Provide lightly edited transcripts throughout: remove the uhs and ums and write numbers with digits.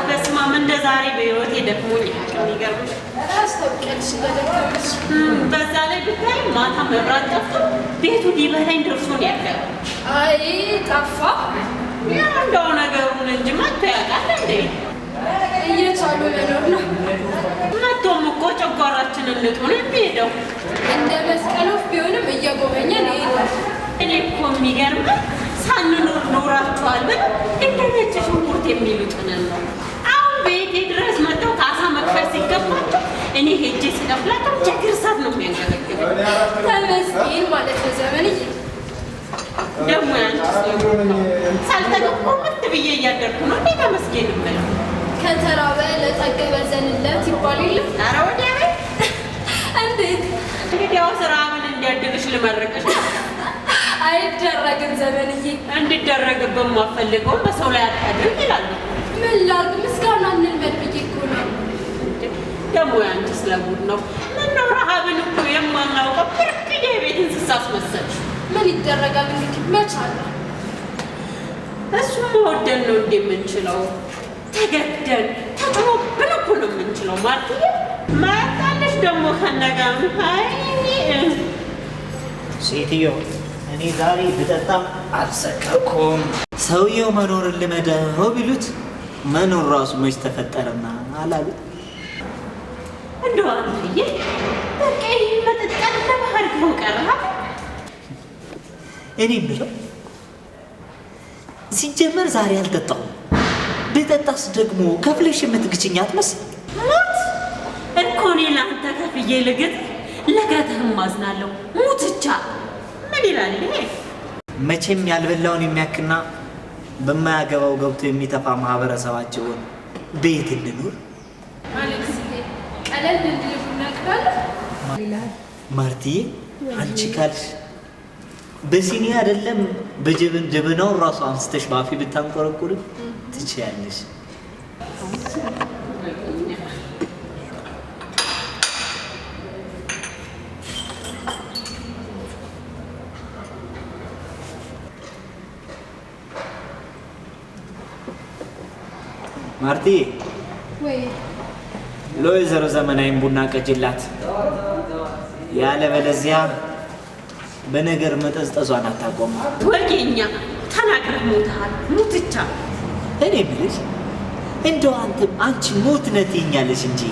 በስማም እንደ ዛሬ በህይወቴ ደክሞኝ የሚገርምሽ አስተውቀልሽ ለደከመሽ በዛ ላይ ብታይ ማታ መብራት ጠፍቶ ቤቱ ሊበላኝ ደርሶ ነው ያለው። አይ ጠፋ እንደው ነገሩን እንጂ መጥቶ ያውቃል እንዴ? እየቻሉ መኖር ነው። መጥቶም እኮ ጨጓራችንን ልጦ ነው የሚሄደው። እንደ መስቀል ወፍ ቢሆንም እየጎበኘን ይሄዳል። እኔ እኮ የሚገርምህ ሳንኖር ኖራችኋል ብለው እንደ ነጭ ሽንኩርት የሚሉትን ነው። አሁን ቤቴ ድረስ መጥተው ካሳ መክፈል ሲገባቸው እኔ ሄጄ ስከፍላቸው ችግር ሰት ነው የሚያንገለግለው። ተመስገን ማለት ነው ዘመንዬ። ደግሞ ያንቺስ ነው ሳልተገባ ምት ብዬ እያደርኩ ነው እንዴ ተመስገን የምለው። ከተራበ ለጠገበ ዘንለት ይባል የለ? ኧረ ወዲያ ቤት እንዴት እንግዲያው ስራ ምን እንዲያድርሽ ልመርቅሽ። አይደረግም ዘመንዬ። እንዲደረግብን ማፈልገው በሰው ላይ አታድርግ ይላሉ። ምን ላድርግ ምስጋና እንልመድ ብዬ እኮ ነው። ደግሞ ያንቺስ ለጉድ ነው። ምነው ረሃብን እኮ የማናውቀው ብርቅዬ የቤት እንስሳ አስመሰልሽ። ምን ይደረጋል እንግዲህ መቻለ። እሱም መወደን ነው እንዴ የምንችለው? ተገደን ተጥሎብን እኮ ነው የምንችለው። ማርትዬ መጣለሽ ደግሞ ከነጋም አይ ሴትዮ እኔ ዛሬ ብጠጣም አልሰከርኩም። ሰውየው መኖርን ልመደው ቢሉት መኖር ራሱ መች ተፈጠረና አላሉ። እንደው አንተዬ በቃ ይህ መጠጣት ለባህር ነው ቀረሃ። እኔ የምለው ሲጀመር ዛሬ አልጠጣሁም። ብጠጣስ ደግሞ ከፍለሽ የምትግችኝ አትመስል። ሙት እኮ እኔ ለአንተ ከፍዬ ልግጥ ለጋትህም ማዝናለሁ። ሙትቻ ምን ይላል ይሄ? መቼም ያልበላውን የሚያክና በማያገባው ገብቶ የሚተፋ ማህበረሰባቸውን ቤት እንኑር። አሌክስዬ ቀለል እንድል እናቅዳለን። ማርትዬ አንቺ ካልሽ በሲኒ አይደለም ጀበናውን ራሱ አንስተሽ ባፊ ብታንቆረቁሪ ትችያለሽ። ማርትዬ ወይ ለወይዘሮ ዘመናዊም ቡና ቀጅላት። ያለበለዚያ በነገር መጠዝጠዟን አታቆም። ወጌኛ ተናግረህ ሞተሃል። ሙትቻ እኔ ብልሽ እንደው አንቺ ሞት ነህ ትይኛለሽ እንጂ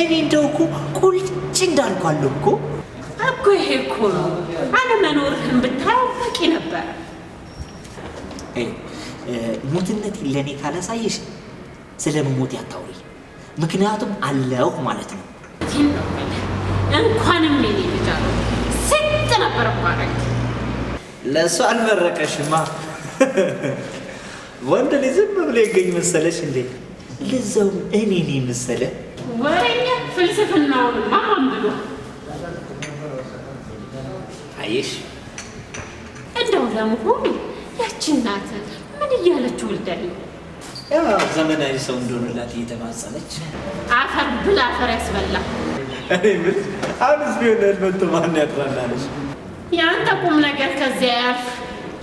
እኔ እንደው እኮ ቁልጭ እንዳልኳለሁ እኮ ይሄ እኮ ነው። አለመኖርህን ብታየው በቂ ነበር። ሞትነት ለእኔ ካላሳየሽ ስለመሞት ያታውሪ። ምክንያቱም አለሁ ማለት ነው። እንኳንም የኔ ልጅ አለ ስጥ ነበር ማረግ። ለእሱ አልመረቀሽማ። ወንድ ልጅ ዝም ብሎ ይገኝ መሰለሽ እንዴ? ለዛውም እኔ መሰለ ወሬኛ ፍልስፍናውን ማን ብሎ አየሽ። እንደው ለመሆኑ ያቺ እናት ምን እያለችው ወልዳለች? ዘመናዊ ሰው እንደሆነላት እየተማጸነች አፈር ብላ አፈር ያስበላ። እኔ ምን አሁንስ ቢሆን መጥቶ ማን ያጥራላለች? የአንተ ቁም ነገር ከዚያ ያልፍ።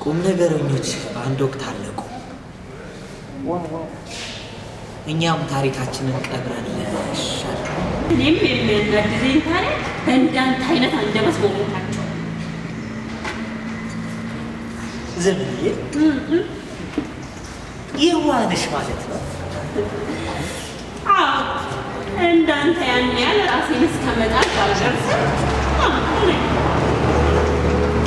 ቁም ነገረኞች አንድ ወቅት አለቁ። እኛም ታሪካችንን ቀብረንለሽ። እኔም የሚያናድደኝ ታሪክ በእንዳንተ አይነት አንደበት መሞታቸው። ዘመንዬ የዋነሽ ማለት ነው። አዎ እንዳንተ ያን ያህል ራሴን እስከመጣል ባልደርስም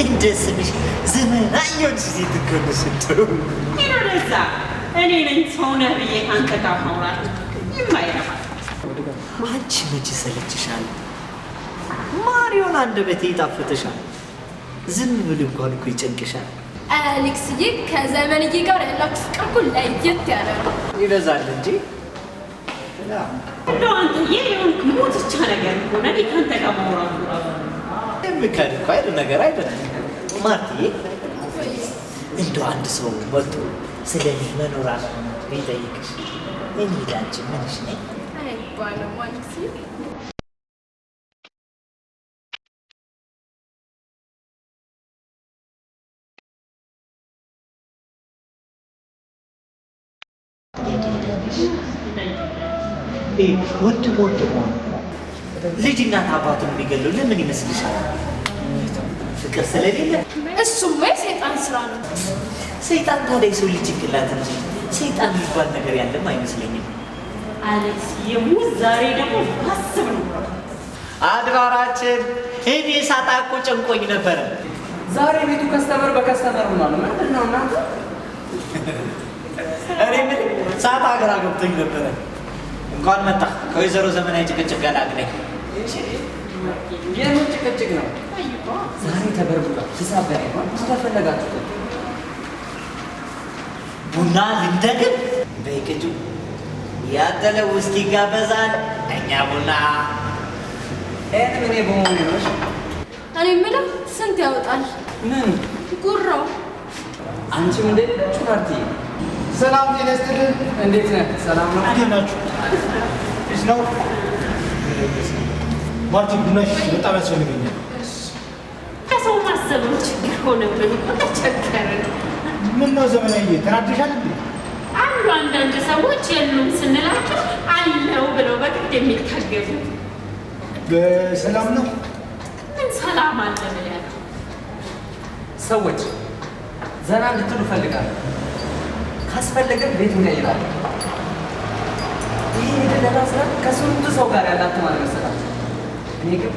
እንደ ስምሽ ዘመናዊውን ሴት እኮ ነው ስትሉ ይኖረዛ እኔ ነኝ ሰው ነህ ብዬ ከአንተ ጋር ማውራት የማይረባ። አንቺ መቼ ሰለችሻል? ማሪዮን አንደበቴ ይጣፍጥሻል። ዝም ብል እንኳን እኮ ይጨንቅሻል። አሌክስዬ ከዘመንዬ ጋር ያላችሁ ፍቅር እኮ ለየት ያለ ነው። ይበዛል እንጂ እንደው አንተዬ የሆንክ ሞትቻ ነገር ሆነ እኔ ከአንተ ጋር ማውራቱ የሚካድ እኮ አይደል ነገር አይደለም። ማርትዬ እንደው አንድ ሰው መጥቶ ስለ እኔ መኖር አለመኖር ቢጠይቅሽ እኔ ላንቺ ምንሽ ነኝ? አይባልም ማለት ነው። ወድ ልጅ እናት አባቱን የሚገለው ለምን ይመስልሻል? ፍቅር ስለሌለ? እሱማ የሰይጣን ስራ ነው። ሰይጣን ታዲያ የሰው ልጅ ጭንቅላት እንጂ ሰይጣን የሚባል ነገር ያለም አይመስለኝም። አሌክስ የሙዝ ዛሬ ደግሞ ባስብ ነው። አድባራችን እኔ ሳጣቆ ጨንቆኝ ነበረ። ዛሬ ቤቱ ከስተመር በከስተመር ሆኗል። ምንድን ነው እናንተ? እኔ ምን ሳጣ ግራ ገብቶኝ ነበረ። እንኳን መጣ ከወይዘሮ ዘመናዊ ጭቅጭቅ ገላግለኝ። የምን ጭቅጭቅ ነው? ዛሬ ተበርብሯል። ሂሳብ በላይ ነው። ተፈለጋችሁ ቡና ልንደግም በይቅጩ ያደለ ውስኪ ጋበዛል። እኛ ቡና ምን በመሆኑ ነው? እኔ የምለው ስንት ያወጣል? ምን ጉራው? አንቺም እንዴት ነሽ ማርቲ? ሰላም ጤና ይስጥልን። እንዴት ነህ? ሰላም ነው? እንዴት ናችሁ? እሺ ነው ማርቲ፣ ቡናሽ በጣም ያስፈልገኛል። ከሰው ማሰብም ችግር ሆነብን እኮ ተቸገርን። ምን ነው ዘመናዊ ተናደሻል እንዴ? አሉ አንዳንድ ሰዎች የሉም ስንላቸው አለው ብለው በግድ የሚታገሉ። በሰላም ነው? ምን ሰላም አለ ብለህ ሰዎች ዘና እንድትሉ እፈልጋለሁ። ካስፈለገን ቤት እንቀይራለን። ይህ የደለላ ስራ ከስንቱ ሰው ጋር ያላት ማለት መሰላችሁ። እኔ ግን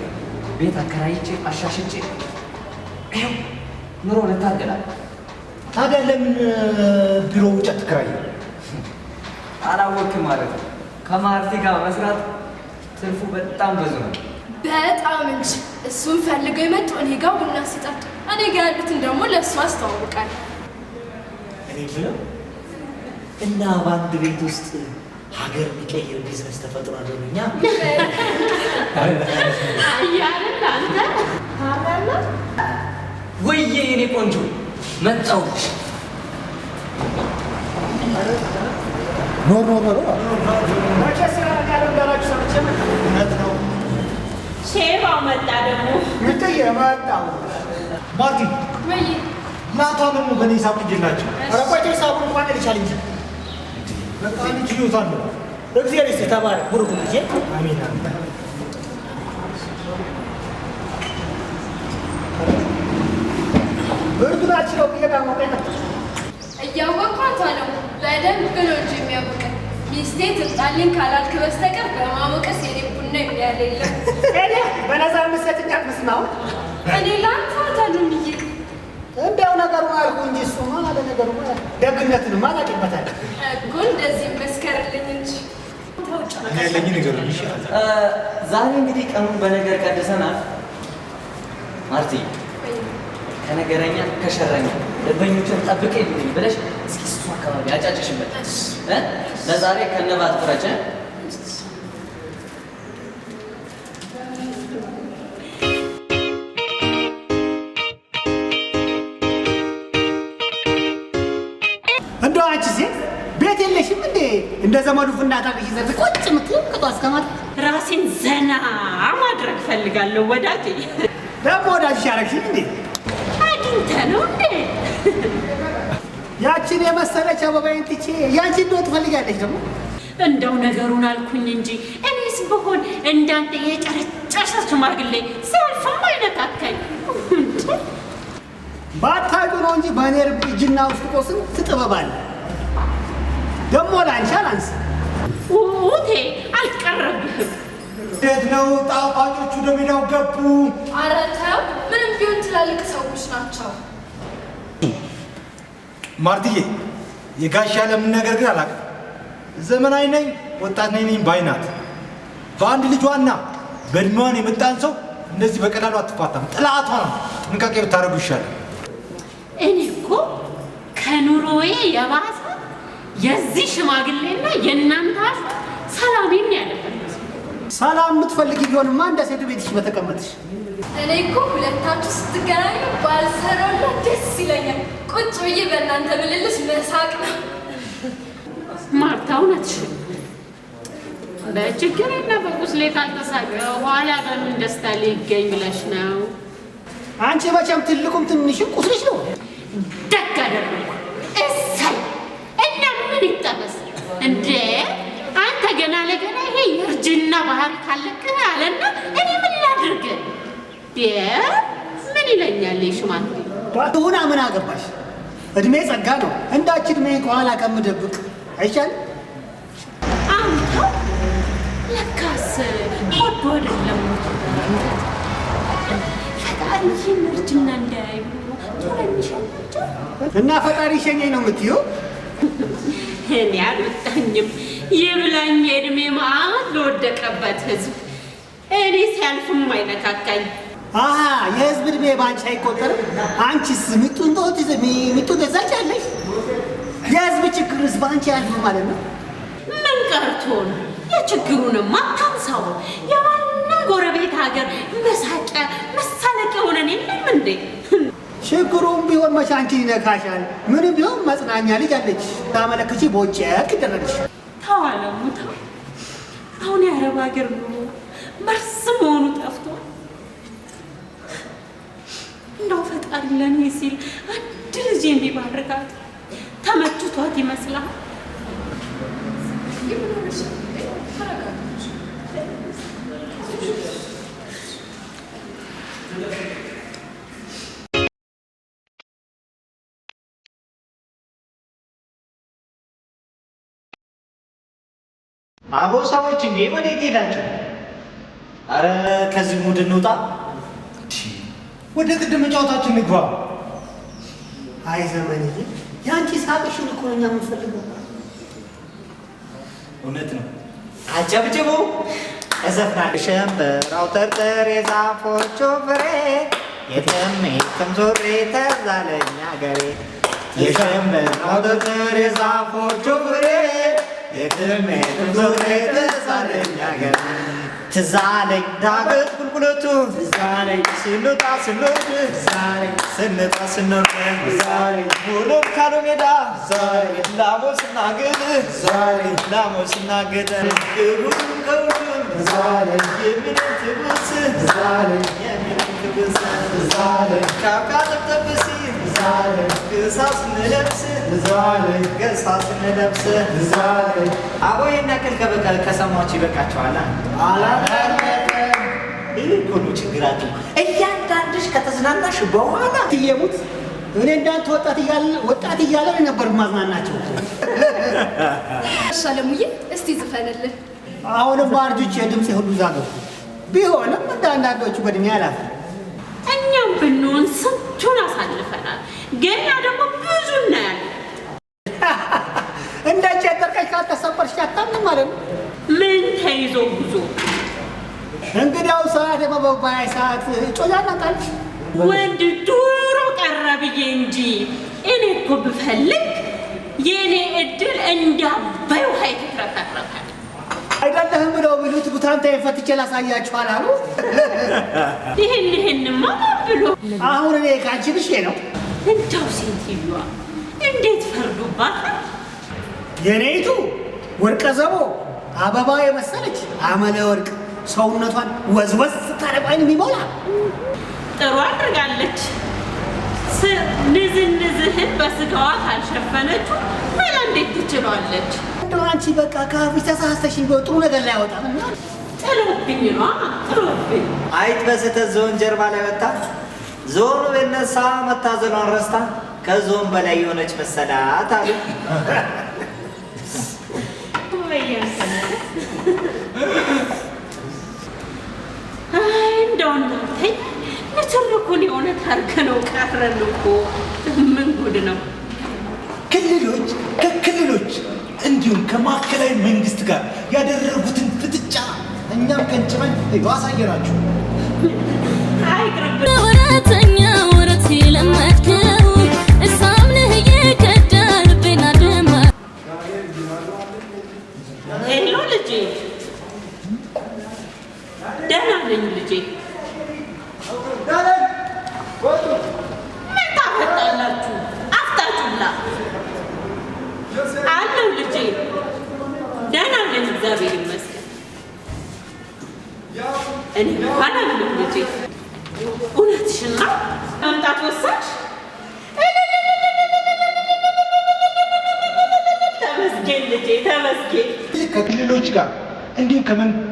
ቤት አከራይቼ አሻሽጬ ይኸው ኑሮ ልታገላለሁ። ታዲያ ለምን ቢሮ ውጭ አትከራይ? አላወቅም ማለት ነው። ከማርቲ ጋር መስራት ትርፉ በጣም ብዙ ነው። በጣም እንጂ። እሱን ፈልገው የመጡ እኔ ጋር ቡና ሲጠጡ፣ እኔ ጋር ያሉትን ደግሞ ለእሱ አስተዋውቃል። እኔ ብለው እና በአንድ ቤት ውስጥ ሀገር የሚቀይር ቢዝነስ ተፈጥሯል። እኛ አያልን አንተ ታራላ ወይዬ የኔ ቆንጆ መጣሁልሽ። ኖር መቼ ስራ ያለው እንዳላችሁ ሰምቼ እውነት ነው። ሼባው መጣ ደግሞ ምትየ መጣው ማርቲ ወይ ማታ ደግሞ በኔ ሂሳብ እንጅላችሁ። ኧረ ቆይ ሂሳቡን እንኳን ልቻል እንጂ በቃ ልጅ ይወታል። እግዚአብሔር ይስጥ ተባረክ ብሩክ ልጅ አሜን አሜን። ብርዱናችን ነው ብዬ ባሞቀ እያወቅኳት ነው። በደንብ ነው እንጂ የሚያውቀኝ። ሚስቴ ትምጣልኝ ካላልክ በስተቀር በማሞቀስ የኔ ቡና የሚያል የለም። እኔ በነፃ የምትሰጭኝ አትመስማው። እኔ ላንተ አታሉምዬ እንዲያው ነገሩን አልኩ እንጂ እሱማ ለነገሩማ ደግነቱንማ ታውቂበታለህ እኮ። እንደዚህ መስከርልኝ እንጂ ያለኝ ነገር ይሻላል። ዛሬ እንግዲህ ቀኑን በነገር ቀድሰናል። ማርቲ ከነገረኛ ከሸረኛ ደንበኞችን ጠብቀ ይልኝ ብለሽ እስኪ እሱ አካባቢ አጫጭሽበት ለዛሬ ከነባት ፍረጭ። እንደው አንቺ ሴት ቤት የለሽም እንዴ? እንደ ዘመዱ ፍናታ ልጅ ዘንድ ቁጭ ምትል ቅጧ እስከማት ራሴን ዘና ማድረግ ፈልጋለሁ ወዳጄ። ደግሞ ወዳጅሽ ያረግሽኝ እንዴ? አግኝተህ ነው እንዴ? ያችን የመሰለች አበባዬን ትቼ ያንቺ እንደው ትፈልጋለች ደግሞ? እንደው ነገሩን አልኩኝ እንጂ እኔስ ብሆን እንዳንተ የጨረጨሰ ሽማግሌ ሲያልፍም አይነካካኝ። ባታውቂ ነው እንጂ በእኔ እጅና ውስጥ እኮ ስንት ጥበብ አለ። ደግሞ ላንቺ አላንስ። ውቴ አልቀረብህም። እንዴት ነው ጣፋጮቹ ደሜዳው ገቡ? ኧረ ተው፣ ምንም ቢሆን ትላልቅ ሰዎች ናቸው። ማርትዬ የጋሽ ያለምን ነገር ግን አላውቅም። ዘመናዊ ነኝ ወጣት ነኝ ባይናት በአንድ ልጇና በእድሜዋን የመጣን ሰው እንደዚህ በቀላሉ አትፋታም። ጥላቷ ነው። ጥንቃቄ ብታደርጉ ይሻላል። እኔ እኮ ከኑሮዬ የባሰ የዚህ ሽማግሌና የእናንተ አፍ ሰላሜን ያለበት ሰላም የምትፈልጊ ቢሆንማ እንደ ሴቱ ቤትሽ በተቀመጥሽ። እኔ እኮ ሁለታችሁ ስትገናኙ ባልሰራውላት ደስ ይለኛል። ቁጭ ብዬ በእናንተ ምልልስ መሳቅ ነው። ማርታ እውነትሽን። በችግርና በቁስሌ ካልተሳቀ ኋላ በምን ደስታ ሊገኝ ብለሽ ነው? አንቺ መቼም ትልቁም ትንሽም ቁስልሽ ነው። ደግ አደረኩ። እሰይ እና ምን ይጠበስ እንዴ? አንተ ገና ለገና ይሄ የእርጅና ባህሪ ካለቅህ አለና እኔ ምን ላድርግ? ምን ይለኛል ሽማግሌ? ሁና ምን አገባሽ? እድሜ ጸጋ ነው። እንዳች እድሜ ከኋላ ከምደብቅ አይቻልም? አንተው ለካስ ወዶ አይደለም ፈጣሪ ይህን እርጅና እንዳያዩ ቶሎ የሚሸኛቸው እና ፈጣሪ ሸኘኝ ነው የምትይው? እኔ አልወጣኝም። ይብላኝ የእድሜ መዓት ለወደቀበት ህዝብ እኔ ሲያልፍም አይነካካኝ። የህዝብ እድሜ በአንቺ አይቆጠርም። አንቺስ ሚጡን ተዛቻለሽ። የህዝብ ችግርስ በአንቺ ያልፍ ማለት ነው። ምን ቀርቶ ነው? የችግሩንም አታንሳው። የማንም ጎረቤት ሀገር መሳቂያ መሳለቂያ ሆነን የለም እንዴ? ችግሩም ቢሆን መቼ አንቺን ይነካሻል? ምንም ቢሆን መጽናኛ ልጅ አለች። ታመለክቺ በውጭ ይደረግሽ። ተዋለሙ ተው። አሁን የአረብ ሀገር ኑሮ መርስ መሆኑ ጠፍቷል። እንደው ፈጣሪ ለኔ ሲል አንድ ልጅ እንዲባርካት ተመችቷት ይመስላል። አቦ ሰዎች እንዴ ወዴት ሄዳችሁ? አረ ከዚህ ሙድ እንውጣ። ወደ ቅድም ጨዋታችን ንግባ። አይ ዘመንዬ፣ የአንቺ ሳቅሽን እኮ ነው እኛ የምንፈልገው። እውነት ነው። አጨብጭቡ። እዘፍናለሁ። ሸምበራው ተርተር የዛፎቹ ፍሬ የትም የትም ዞሬ ተዛለኝ አገሬ። የሸምበራው ተርተር የዛፎቹ ፍሬ የትም የትም ዞሬ ተዛለኝ አገሬ። ትዝ አለኝ ዳገት ቁልቁለቱ፣ ትዝ አለኝ ስንወጣ ስንወርድ፣ ትዝ አለኝ ስንወጣ ስንወርድ፣ ትዝ አለኝ ሙሉም ካሉ ሜዳ፣ ትዝ አለኝ ላሞች ስናግድ፣ ትዝ አለኝ ላሞች ስናግድ፣ ሁሉም ከሁሉም ትዝ አለኝ የሚለን ትብስ፣ ትዝ አለኝ የሚለን ትብስ፣ ትዝ አለኝ ካካ ጠብጠብ ሲል፣ ትዝ አለኝ ገሳ ስንለብስ፣ ትዝ አለኝ ገሳ ስንለብስ፣ ትዝ አለኝ። አቦ ይሄን ያክል ከሰማችሁ ይበቃችኋል። ይህ እኮ ነው ችግራችሁ። እያንዳንድሽ ከተዝናናሽ በኋላ ትየሙት። እኔ እንዳንተ ወጣት እያለ ነበር ማዝናናቸው። ሰለሙዬ እስቲ ዝፈንልን። አሁንም በአርጆች የድምፅ ሁሉ ዛገቡ። ቢሆንም እንደ አንዳንዶቹ በእድሜ ያላፍ እኛም ብንሆን ስንቱን አሳልፈናል። ገና ደግሞ ብዙ እናያለን። እንዳንቺ ያጠርቀሽ ካልተሰበርሽ አታምንም ማለት ነው። ምን ተይዞ ጉዞ እንግዲያው ሰዓት የመባያ ሰዓት ጮኛ ናጣልሽ። ወንድ ዱሮ ቀረ ብዬ እንጂ እኔ እኮ ብፈልግ የእኔ እድል እንዳባይ ውሃ የተትረፈረፈ አይደለህም ብለው ቢሉት ጉታንታ የፈትቼ ላሳያችኋል አሉ። ይህንማ ብሎ አሁን እኔ ከአንቺ ብሼ ነው። እንደው ሴትዮዋ እንዴት ፈርዱባት። የኔይቱ ወርቀ ዘቦ አበባ የመሰለች አመለ ወርቅ ሰውነቷን ወዝወዝ ስታረቋይን የሚሞላ ጥሩ አድርጋለች። ንዝንዝህን በስጋዋ ካልሸፈነችው ምን እንዴት ትችላለች? እንደው አንቺ በቃ ካፊ ተሳስተሽ ቢሆን ጥሩ ነገር ላይ ያወጣ ጥሎብኝ ነዋ ጥሎብኝ። አይጥ በስተት ዞን ጀርባ ላይ ወጣ። ዞኑ በነሳ መታዘኗን ረስታ ከዞን በላይ የሆነች መሰላት አሉ። እንደው እናንተ ንትርኩን የእውነት አድርገነው ቀረን እኮ። ምን ጉድ ነው! ክልሎች ከክልሎች እንዲሁም ከማዕከላዊ መንግስት ጋር ያደረጉትን ፍጥጫ እኛም ቀንጭበን አሳየናችሁ። አይቅርብን። ወረተኛ ወረት ለማትከው እሳምነህ የከዳል ቤናደማ ሄሎ ልጄ፣ ደህና ነኝ ልጄ። ምን ታፈጣላችሁ? አፍታችሁላ አለው ልጄ። ደህና ነኝ እግዚአብሔር ይመስገን። እኔ እንኳን አልልም ልጄ። እውነትሽን ነው መምጣት ወሰንሽ? ተመስገን ልጄ ተመስገን። ከክልሎች ጋር እንዲሁም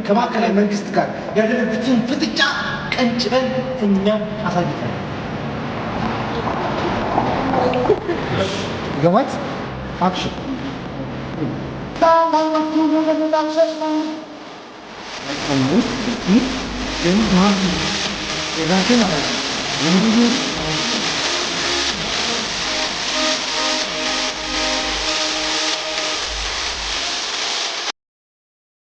ከማዕከላዊ መንግስት ጋር ያለንበትን ፍጥጫ ቀንጭበን እኛ አሳይተናል። ገማት አክሽን